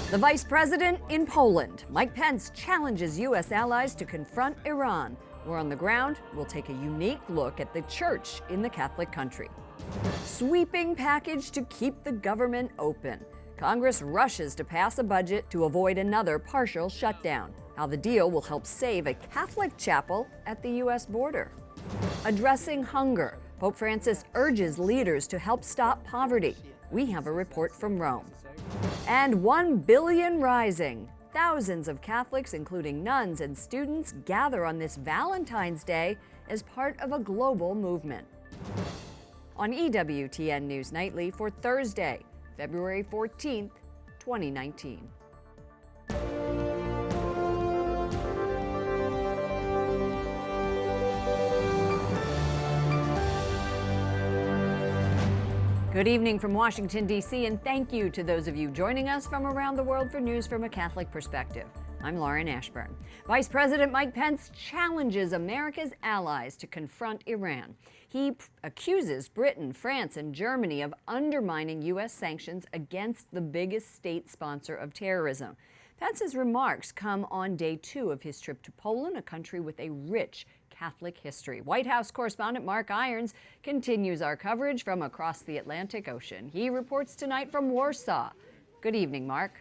The Vice President in Poland, Mike Pence, challenges U.S. allies to confront Iran. We're on the ground. We'll take a unique look at the church in the Catholic country. Sweeping package to keep the government open. Congress rushes to pass a budget to avoid another partial shutdown. How the deal will help save a Catholic chapel at the U.S. border. Addressing hunger. Pope Francis urges leaders to help stop poverty. We have a report from Rome. And 1 billion rising. Thousands of Catholics, including nuns and students, gather on this Valentine's Day as part of a global movement. On EWTN News Nightly for Thursday, February 14th, 2019. Good evening from Washington, D.C., and thank you to those of you joining us from around the world for news from a Catholic perspective. I'm Lauren Ashburn. Vice President Mike Pence challenges America's allies to confront Iran. He accuses Britain, France, and Germany of undermining U.S. sanctions against the biggest state sponsor of terrorism. Pence's remarks come on day 2 of his trip to Poland, a country with a rich Catholic history. White House Correspondent Mark Irons continues our coverage from across the Atlantic Ocean. He reports tonight from Warsaw. Good evening, Mark.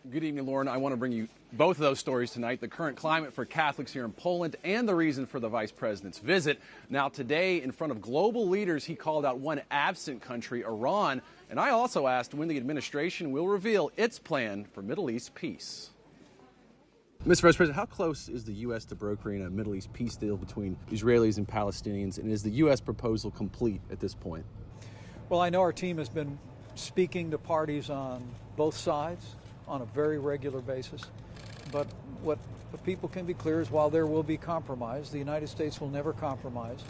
Good evening, Lauren. I want to bring you both of those stories tonight, the current climate for Catholics here in Poland and the reason for the Vice President's visit. Now, today, in front of global leaders, he called out one absent country, Iran, and I also asked when the administration will reveal its plan for Middle East peace. Mr. Vice President, how close is the U.S. to brokering a Middle East peace deal between Israelis and Palestinians, and is the U.S. proposal complete at this point? Well, I know our team has been speaking to parties on both sides on a very regular basis, but what people can be clear is while there will be compromise, the United States will never compromise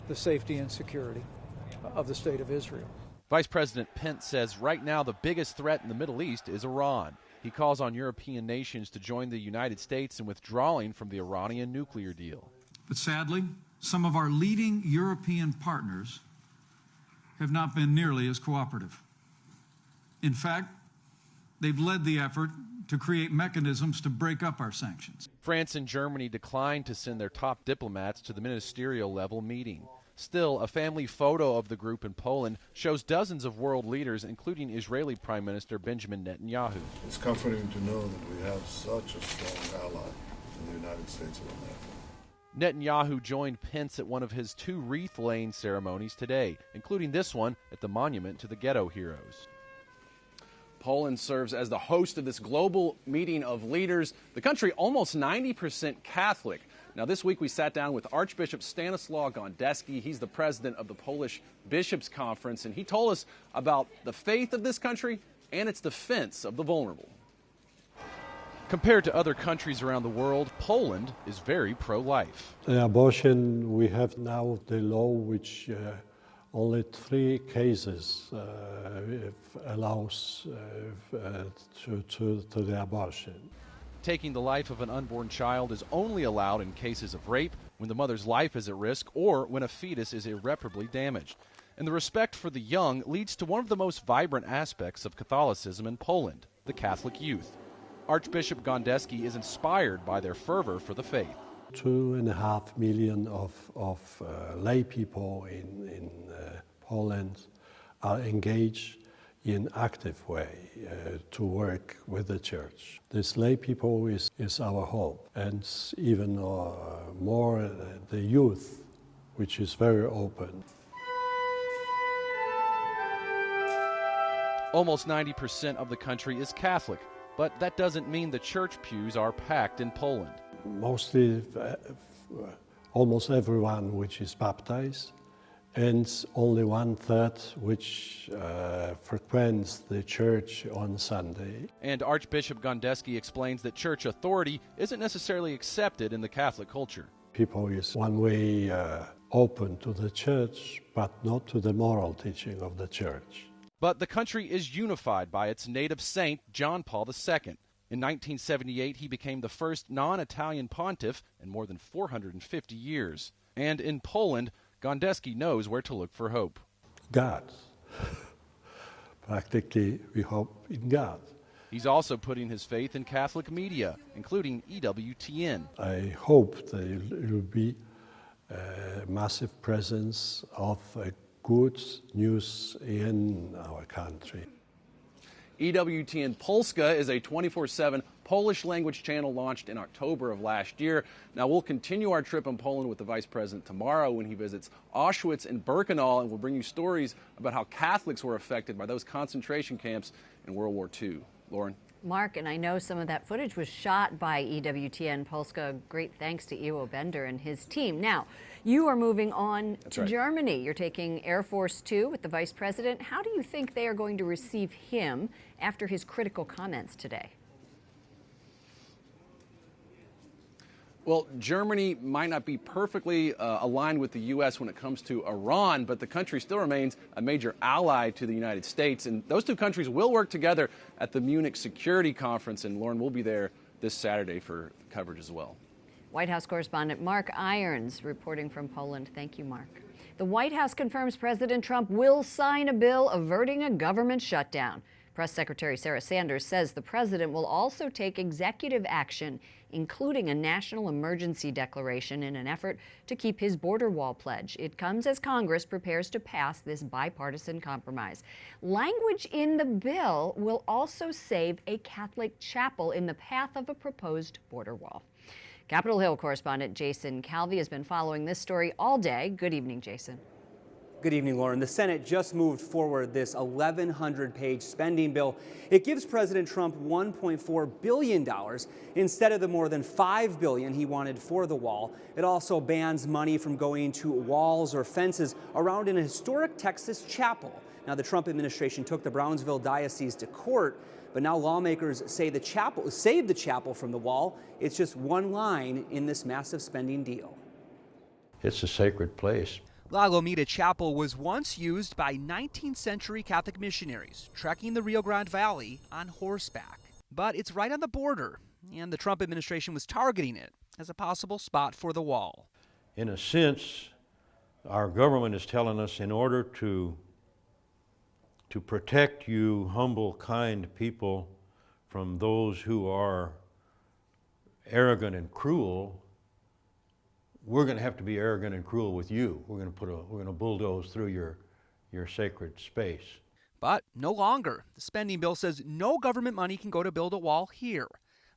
the safety and security of the state of Israel. Vice President Pence says right now the biggest threat in the Middle East is Iran. He calls on European nations to join the United States in withdrawing from the Iranian nuclear deal. But sadly, some of our leading European partners have not been nearly as cooperative. In fact, they've led the effort to create mechanisms to break up our sanctions. France and Germany declined to send their top diplomats to the ministerial level meeting. Still, a family photo of the group in Poland shows dozens of world leaders, including Israeli Prime Minister Benjamin Netanyahu. It's comforting to know that we have such a strong ally in the United States of America. Netanyahu joined Pence at one of his 2 wreath-laying ceremonies today, including this one at the monument to the ghetto heroes. Poland serves as the host of this global meeting of leaders. The country almost 90% Catholic. Now, this week we sat down with Archbishop Stanislaw Gondeski. He's the president of the Polish Bishops' Conference, and he told us about the faith of this country and its defense of the vulnerable. Compared to other countries around the world, Poland is very pro-life. Abortion, we have now the law which only 3 cases allows to the abortion. Taking the life of an unborn child is only allowed in cases of rape, when the mother's life is at risk, or when a fetus is irreparably damaged. And the respect for the young leads to one of the most vibrant aspects of Catholicism in Poland, the Catholic youth. Archbishop Gondeski is inspired by their fervor for the faith. 2.5 million of lay people in Poland are engaged in active way to work with the church. This lay people is our hope, and even more the youth, which is very open. Almost 90% of the country is Catholic, but that doesn't mean the church pews are packed in Poland. Mostly, almost everyone which is baptized, and only 1/3 which frequents the church on Sunday. And Archbishop Gondeski explains that church authority isn't necessarily accepted in the Catholic culture. People is one way open to the church, but not to the moral teaching of the church. But the country is unified by its native saint, John Paul II. In 1978, he became the first non-Italian pontiff in more than 450 years. And in Poland, Gondeski knows where to look for hope. God. practically we hope in God. He's also putting his faith in Catholic media, including EWTN. I hope there will be a massive presence of good news in our country. EWTN Polska is a 24/7 Polish language channel launched in October of last year. Now, we'll continue our trip in Poland with the Vice President tomorrow when he visits Auschwitz and Birkenau, and we'll bring you stories about how Catholics were affected by those concentration camps in World War II. Lauren? Mark, and I know some of that footage was shot by EWTN Polska. Great thanks to Iwo Bender and his team. Now, you are moving on to Germany. You're taking Air Force 2 with the Vice President. How do you think they are going to receive him after his critical comments today? Well, Germany might not be perfectly aligned with the U.S. when it comes to Iran, but the country still remains a major ally to the United States. And those two countries will work together at the Munich Security Conference. And Lauren will be there this Saturday for coverage as well. White House correspondent Mark Irons reporting from Poland. Thank you, Mark. The White House confirms President Trump will sign a bill averting a government shutdown. Press Secretary Sarah Sanders says the president will also take executive action, including a national emergency declaration in an effort to keep his border wall pledge. It comes as Congress prepares to pass this bipartisan compromise. Language in the bill will also save a Catholic chapel in the path of a proposed border wall. Capitol Hill correspondent Jason Calvi has been following this story all day. Good evening, Jason. Good evening, Lauren. The Senate just moved forward this 1,100-page spending bill. It gives President Trump $1.4 billion instead of the more than $5 billion he wanted for the wall. It also bans money from going to walls or fences around an historic Texas chapel. Now, the Trump administration took the Brownsville diocese to court, but now lawmakers say the chapel saved the chapel from the wall. It's just one line in this massive spending deal. It's a sacred place. La Lomita Chapel was once used by 19th century Catholic missionaries trekking the Rio Grande Valley on horseback. But it's right on the border, and the Trump administration was targeting it as a possible spot for the wall. In a sense, our government is telling us in order to protect you humble, kind people from those who are arrogant and cruel, we're going to have to be arrogant and cruel with you. We're going to bulldoze through your sacred space. But no longer. The spending bill says no government money can go to build a wall here,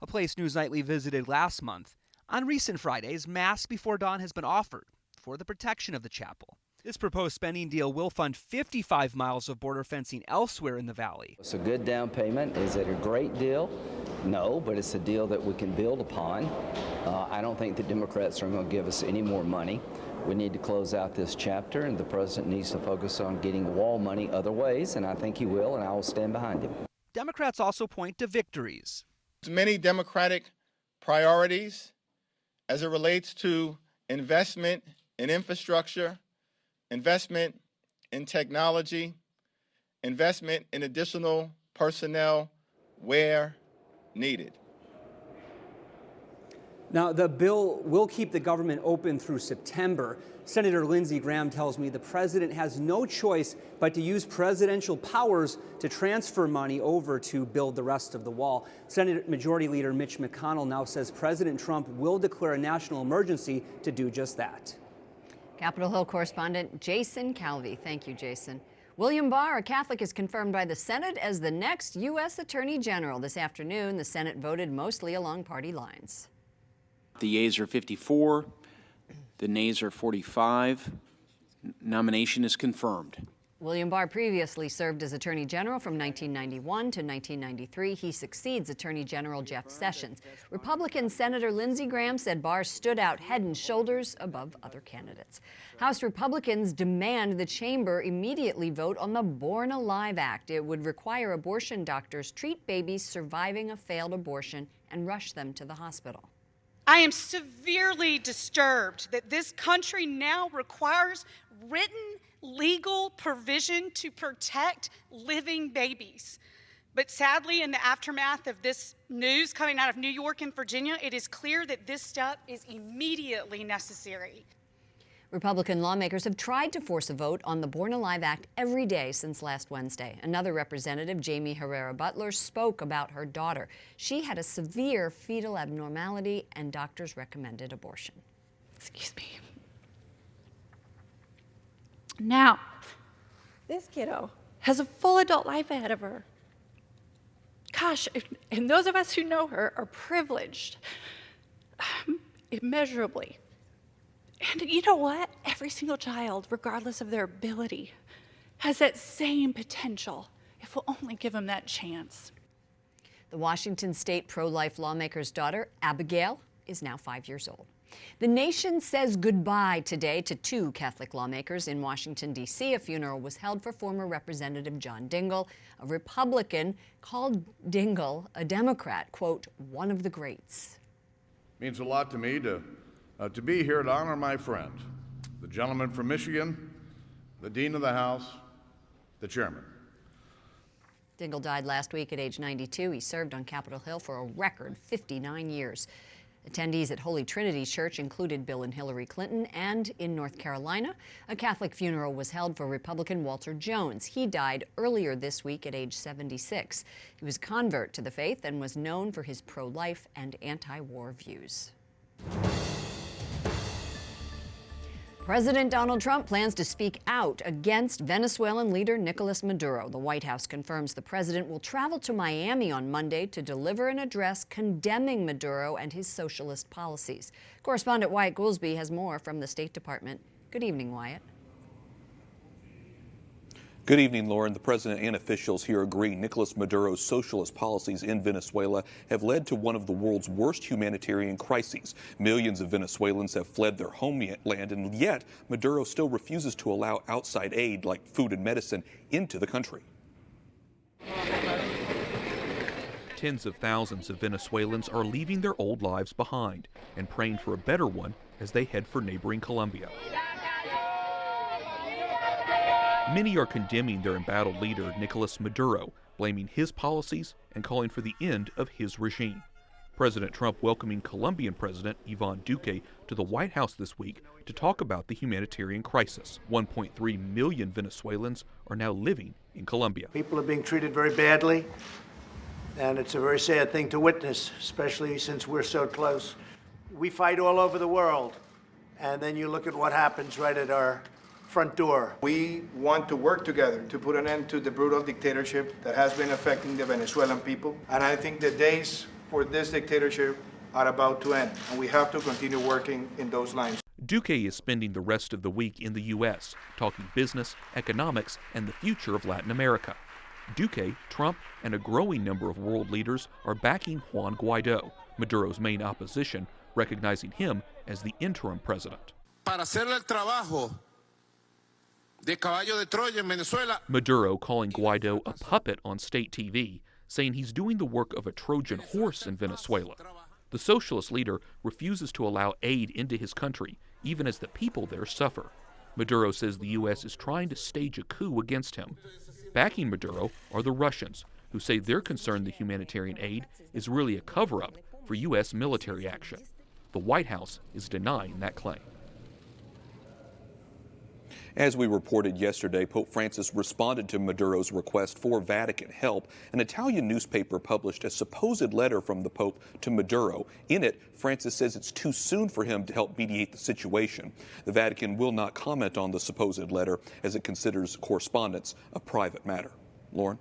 a place News Nightly visited last month. On recent Fridays, Mass before dawn has been offered for the protection of the chapel. This proposed spending deal will fund 55 miles of border fencing elsewhere in the valley. It's a good down payment. Is it a great deal? No, but it's a deal that we can build upon. I don't think the Democrats are going to give us any more money. We need to close out this chapter, and the president needs to focus on getting wall money other ways, and I think he will, and I will stand behind him. Democrats also point to victories. There's many Democratic priorities as it relates to investment in infrastructure, investment in technology, investment in additional personnel where needed. Now, the bill will keep the government open through September. Senator Lindsey Graham tells me the president has no choice but to use presidential powers to transfer money over to build the rest of the wall. Senate Majority Leader Mitch McConnell now says President Trump will declare a national emergency to do just that. Capitol Hill correspondent Jason Calvi. Thank you, Jason. William Barr, a Catholic, is confirmed by the Senate as the next U.S. Attorney General. This afternoon, the Senate voted mostly along party lines. The yeas are 54, the nays are 45. Nomination is confirmed. William Barr previously served as Attorney General from 1991 to 1993. He succeeds Attorney General Jeff Sessions. Republican Senator Lindsey Graham said Barr stood out head and shoulders above other candidates. House Republicans demand the chamber immediately vote on the Born Alive Act. It would require abortion doctors treat babies surviving a failed abortion and rush them to the hospital. I am severely disturbed that this country now requires written legal provision to protect living babies. But sadly, in the aftermath of this news coming out of New York and Virginia, it is clear that this step is immediately necessary. Republican lawmakers have tried to force a vote on the Born Alive Act every day since last Wednesday. Another representative, Jamie Herrera Butler, spoke about her daughter. She had a severe fetal abnormality and doctors recommended abortion. Excuse me. Now, this kiddo has a full adult life ahead of her. Gosh, and those of us who know her are privileged immeasurably. And you know what? Every single child, regardless of their ability, has that same potential if we'll only give them that chance. The Washington state pro-life lawmaker's daughter, Abigail, is now 5 years old. The nation says goodbye today to two Catholic lawmakers in Washington, D.C. A funeral was held for former Representative John Dingell. A Republican called Dingell a Democrat, quote, one of the greats. Means a lot to me to be here to honor my friend, the gentleman from Michigan, the Dean of the House, the Chairman. Dingell died last week at age 92. He served on Capitol Hill for a record 59 years. Attendees at Holy Trinity Church included Bill and Hillary Clinton, and in North Carolina, a Catholic funeral was held for Republican Walter Jones. He died earlier this week at age 76. He was a convert to the faith and was known for his pro-life and anti-war views. President Donald Trump plans to speak out against Venezuelan leader Nicolas Maduro. The White House confirms the president will travel to Miami on Monday to deliver an address condemning Maduro and his socialist policies. Correspondent Wyatt Goolsbee has more from the State Department. Good evening, Wyatt. Good evening, Lauren. The president and officials here agree Nicolas Maduro's socialist policies in Venezuela have led to one of the world's worst humanitarian crises. Millions of Venezuelans have fled their homeland, and yet Maduro still refuses to allow outside aid like food and medicine into the country. Tens of thousands of Venezuelans are leaving their old lives behind and praying for a better one as they head for neighboring Colombia. Many are condemning their embattled leader, Nicolas Maduro, blaming his policies and calling for the end of his regime. President Trump welcoming Colombian President Iván Duque to the White House this week to talk about the humanitarian crisis. 1.3 million Venezuelans are now living in Colombia. People are being treated very badly, and it's a very sad thing to witness, especially since we're so close. We fight all over the world, and then you look at what happens right at our front door. We want to work together to put an end to the brutal dictatorship that has been affecting the Venezuelan people. And I think the days for this dictatorship are about to end, and we have to continue working in those lines. Duque is spending the rest of the week in the U.S., talking business, economics, and the future of Latin America. Duque, Trump, and a growing number of world leaders are backing Juan Guaido, Maduro's main opposition, recognizing him as the interim president. Para hacer el trabajo de caballo de Troya en Venezuela. Maduro calling Guaido a puppet on state TV, saying he's doing the work of a Trojan horse in Venezuela. The socialist leader refuses to allow aid into his country, even as the people there suffer. Maduro says the U.S. is trying to stage a coup against him. Backing Maduro are the Russians, who say they're concerned the humanitarian aid is really a cover-up for U.S. military action. The White House is denying that claim. As we reported yesterday, Pope Francis responded to Maduro's request for Vatican help. An Italian newspaper published a supposed letter from the Pope to Maduro. In it, Francis says it's too soon for him to help mediate the situation. The Vatican will not comment on the supposed letter as it considers correspondence a private matter. Lauren?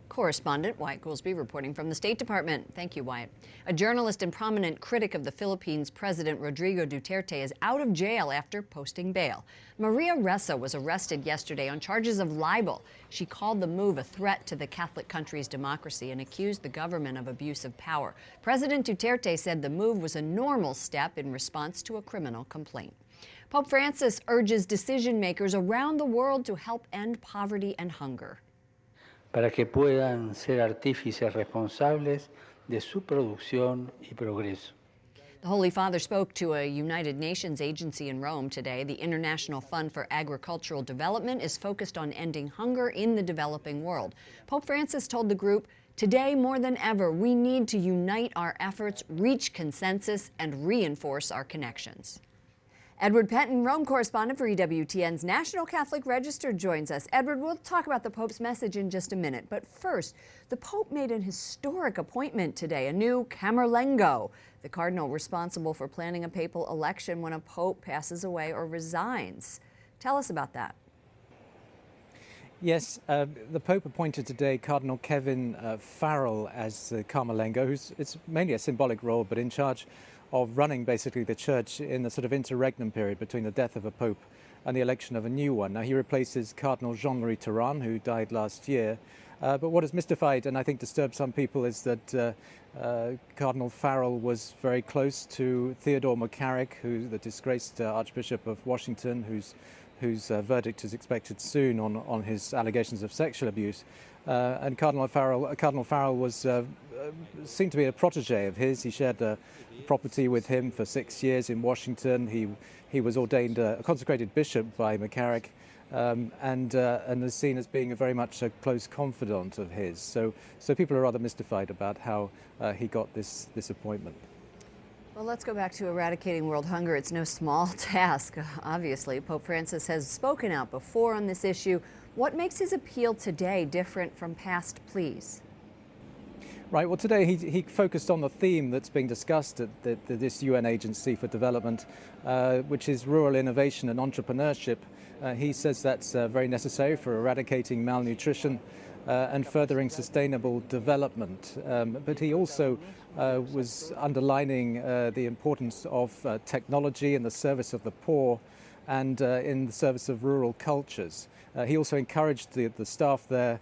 Correspondent Wyatt Goolsbee reporting from the State Department. Thank you, Wyatt. A journalist and prominent critic of the Philippines President Rodrigo Duterte is out of jail after posting bail. Maria Ressa was arrested yesterday on charges of libel. She called the move a threat to the Catholic country's democracy and accused the government of abuse of power. President Duterte said the move was a normal step in response to a criminal complaint. Pope Francis urges decision makers around the world to help end poverty and hunger. Para que puedan ser artífices responsables de su producción y progreso. The Holy Father spoke to a United Nations agency in Rome today. The International Fund for Agricultural Development is focused on ending hunger in the developing world. Pope Francis told the group, "Today, more than ever, we need to unite our efforts, reach consensus, and reinforce our connections." Edward Penton, Rome correspondent for EWTN's National Catholic Register, joins us. Edward, we'll talk about the Pope's message in just a minute. But first, the Pope made an historic appointment today, a new Camerlengo, the cardinal responsible for planning a papal election when a pope passes away or resigns. Tell us about that. Yes, the Pope appointed today Cardinal Kevin Farrell as the Camerlengo, it's mainly a symbolic role, but in charge of running basically the church in the sort of interregnum period between the death of a pope and the election of a new one. Now, he replaces Cardinal Jean-Marie Thérain, who died last year. But what has mystified and I think disturbed some people is that Cardinal Farrell was very close to Theodore McCarrick, who's the disgraced Archbishop of Washington, whose verdict is expected soon on his allegations of sexual abuse. And Cardinal Farrell was seen to be a protege of his. He shared a property with him for 6 years in Washington. He was ordained a consecrated bishop by McCarrick, and is seen as being very much a close confidant of his. So people are rather mystified about how he got this appointment. Well, let's go back to eradicating world hunger. It's no small task, obviously. Pope Francis has spoken out before on this issue. What makes his appeal today different from past pleas? Right, well, today he focused on the theme that's being discussed at this UN Agency for Development, which is rural innovation and entrepreneurship. He says that's very necessary for eradicating malnutrition and furthering sustainable development. But he also was underlining the importance of technology in the service of the poor and in the service of rural cultures. He also encouraged the staff there.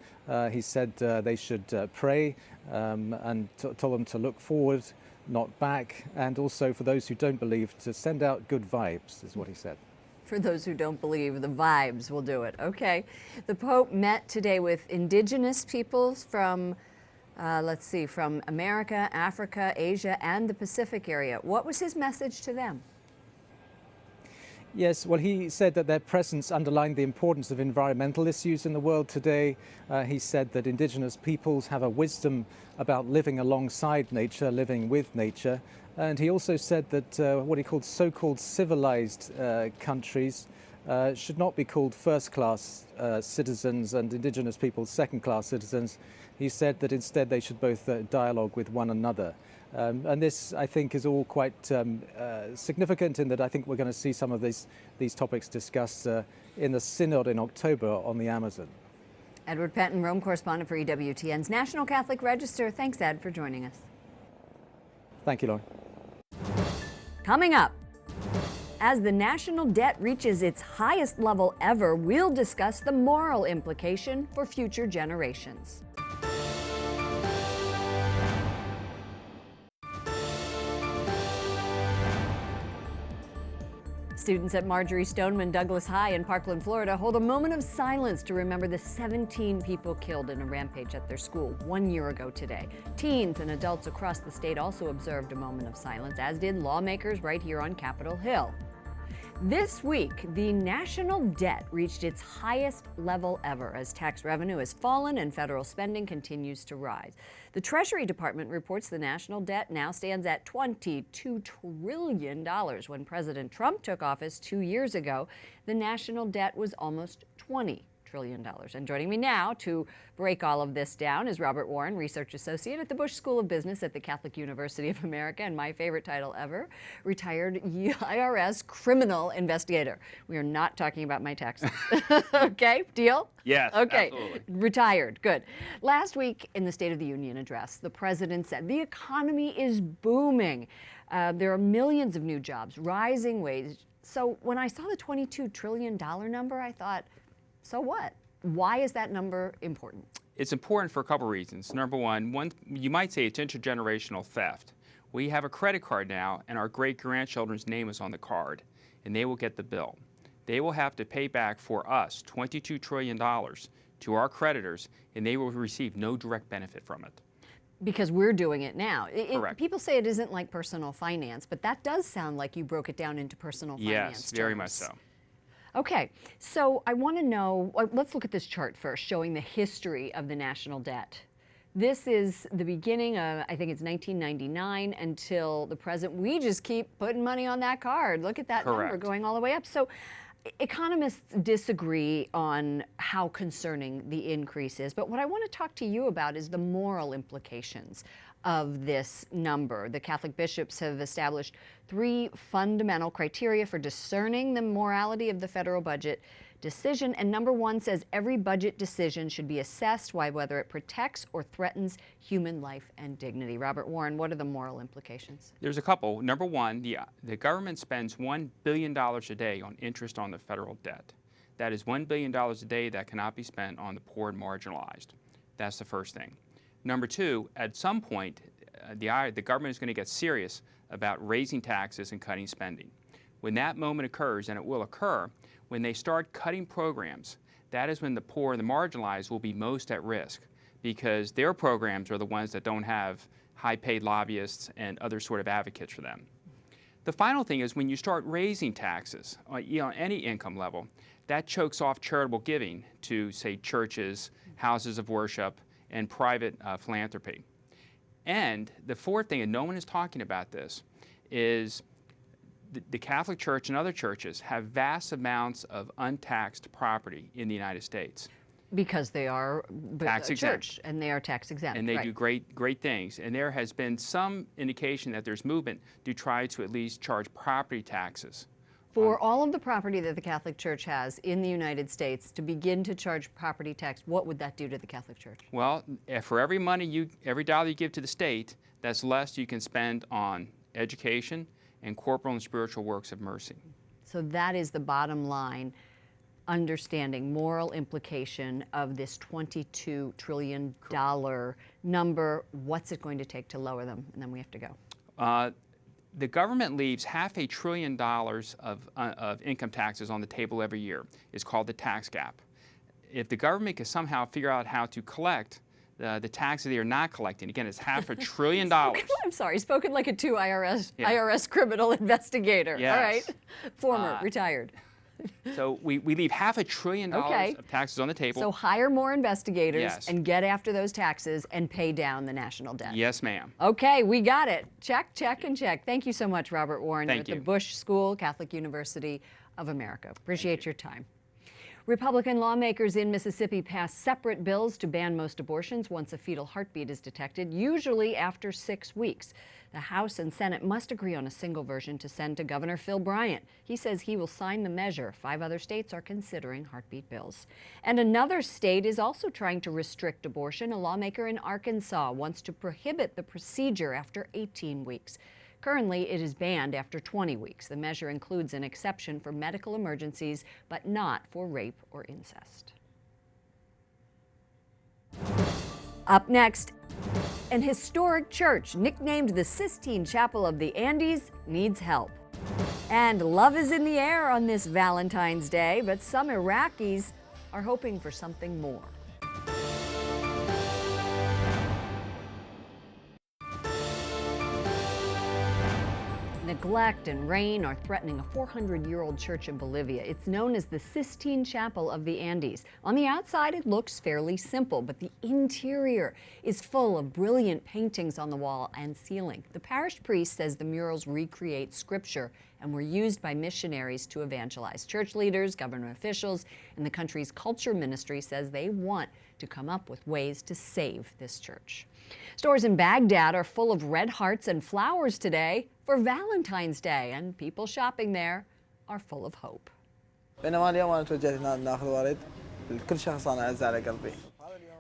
He said they should pray and told them to look forward, not back, and also for those who don't believe to send out good vibes, is what he said. For those who don't believe, the vibes will do it. Okay. The Pope met today with indigenous peoples from, from America, Africa, Asia, and the Pacific area. What was his message to them? Yes, well, he said that their presence underlined the importance of environmental issues in the world today. He said that indigenous peoples have a wisdom about living alongside nature, living with nature. And he also said that what he called so-called civilized countries should not be called first-class citizens and indigenous peoples second-class citizens. He said that instead they should both dialogue with one another. And this, I think, is all quite significant in that I think we're going to see some of these topics discussed in the Synod in October on the Amazon. Edward Penton, Rome correspondent for EWTN's National Catholic Register. Thanks, Ed, for joining us. Thank you, Lauren. Coming up, as the national debt reaches its highest level ever, we'll discuss the moral implication for future generations. Students at Marjorie Stoneman Douglas High in Parkland, Florida, hold a moment of silence to remember the 17 people killed in a rampage at their school 1 year ago today. Teens and adults across the state also observed a moment of silence, as did lawmakers right here on Capitol Hill. This week, the national debt reached its highest level ever as tax revenue has fallen and federal spending continues to rise. The Treasury Department reports the national debt now stands at $22 trillion. When President Trump took office 2 years ago, the national debt was almost $20 trillion. And joining me now to break all of this down is Robert Warren, Research Associate at the Bush School of Business at the Catholic University of America, and my favorite title ever, retired IRS criminal investigator. We are not talking about my taxes. Okay, deal? Yes, okay. Absolutely. Retired, good. Last week in the State of the Union address, the president said the economy is booming. There are millions of new jobs, rising wages. So when I saw the $22 trillion number, I thought, so what? Why is that number important? It's important for a couple reasons. Number one, you might say it's intergenerational theft. We have a credit card now, and our great-grandchildren's name is on the card, and they will get the bill. They will have to pay back for us $22 trillion to our creditors, and they will receive no direct benefit from it. Because we're doing it now. Correct. People say it isn't like personal finance, but that does sound like you broke it down into personal finance Yes, very much terms. so. Okay, so I want to know, let's look at this chart first, showing the history of the national debt. This is the beginning of, I think it's 1999 until the present. We just keep putting money on that card. Look at that number going all the way up. So economists disagree on how concerning the increase is, but what I want to talk to you about is the moral implications of this number. The Catholic bishops have established 3 fundamental criteria for discerning the morality of the federal budget decision, and number 1 says every budget decision should be assessed by whether it protects or threatens human life and dignity. Robert Warren, what are the moral implications? There's a couple. Number 1, the government spends $1 billion a day on interest on the federal debt. That is $1 billion a day that cannot be spent on the poor and marginalized. That's the first thing. Number 2, at some point, the government is going to get serious about raising taxes and cutting spending. When that moment occurs, and it will occur, when they start cutting programs, that is when the poor and the marginalized will be most at risk, because their programs are the ones that don't have high-paid lobbyists and other sort of advocates for them. The final thing is when you start raising taxes on any income level, that chokes off charitable giving to, say, churches, houses of worship, and private philanthropy. And the fourth thing, and no one is talking about this, is the Catholic Church and other churches have vast amounts of untaxed property in the United States. Because they are tax exempt. Church, and they are tax exempt. And they do great things. And there has been some indication that there's movement to try to at least charge property taxes. For all of the property that the Catholic Church has in the United States, to begin to charge property tax, what would that do to the Catholic Church? Well, for every dollar you give to the state, that's less you can spend on education and corporal and spiritual works of mercy. So that is the bottom line, understanding moral implication of this $22 trillion number. What's it going to take to lower them? And then we have to go. The government leaves $500 billion of income taxes on the table every year. It's called the tax gap. If the government can somehow figure out how to collect the taxes they are not collecting, again, it's $500 billion. I'm sorry, spoken like a IRS criminal investigator. Yes. All right, former, retired. So we leave $500 billion of taxes on the table. So hire more investigators and get after those taxes and pay down the national debt. Yes, ma'am. Okay, we got it. Check, check, and check. Thank you so much, Robert Warren. Thank you. At the Bush School, Catholic University of America. Appreciate your time. Republican lawmakers in Mississippi passed separate bills to ban most abortions once a fetal heartbeat is detected, usually after 6 weeks. The House and Senate must agree on a single version to send to Governor Phil Bryant. He says he will sign the measure. 5 other states are considering heartbeat bills. And another state is also trying to restrict abortion. A lawmaker in Arkansas wants to prohibit the procedure after 18 weeks. Currently, it is banned after 20 weeks. The measure includes an exception for medical emergencies, but not for rape or incest. Up next, an historic church nicknamed the Sistine Chapel of the Andes needs help. And love is in the air on this Valentine's Day, but some Iraqis are hoping for something more. Neglect and rain are threatening a 400-year-old church in Bolivia. It's known as the Sistine Chapel of the Andes. On the outside, it looks fairly simple, but the interior is full of brilliant paintings on the wall and ceiling. The parish priest says the murals recreate scripture and were used by missionaries to evangelize. Church leaders, government officials, and the country's culture ministry says they want to come up with ways to save this church. Stores in Baghdad are full of red hearts and flowers today for Valentine's Day, and people shopping there are full of hope.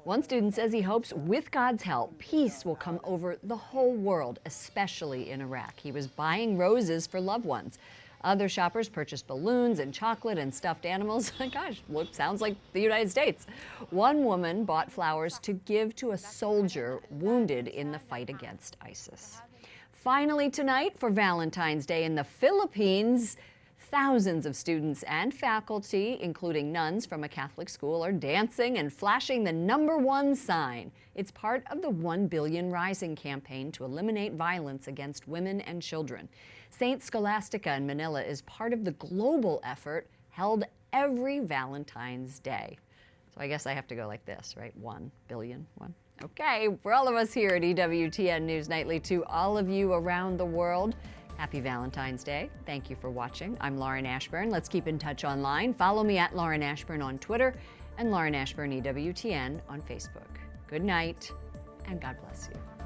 One student says he hopes with God's help, peace will come over the whole world, especially in Iraq. He was buying roses for loved ones. Other shoppers purchased balloons and chocolate and stuffed animals. Gosh, sounds like the United States. One woman bought flowers to give to a soldier wounded in the fight against ISIS. Finally tonight, for Valentine's Day in the Philippines, thousands of students and faculty, including nuns from a Catholic school, are dancing and flashing the #1 sign. It's part of the 1 Billion Rising campaign to eliminate violence against women and children. St. Scholastica in Manila is part of the global effort held every Valentine's Day. So I guess I have to go like this, right? 1 billion, 1. Okay, for all of us here at EWTN News Nightly, to all of you around the world, happy Valentine's Day. Thank you for watching. I'm Lauren Ashburn. Let's keep in touch online. Follow me at Lauren Ashburn on Twitter and Lauren Ashburn EWTN on Facebook. Good night, and God bless you.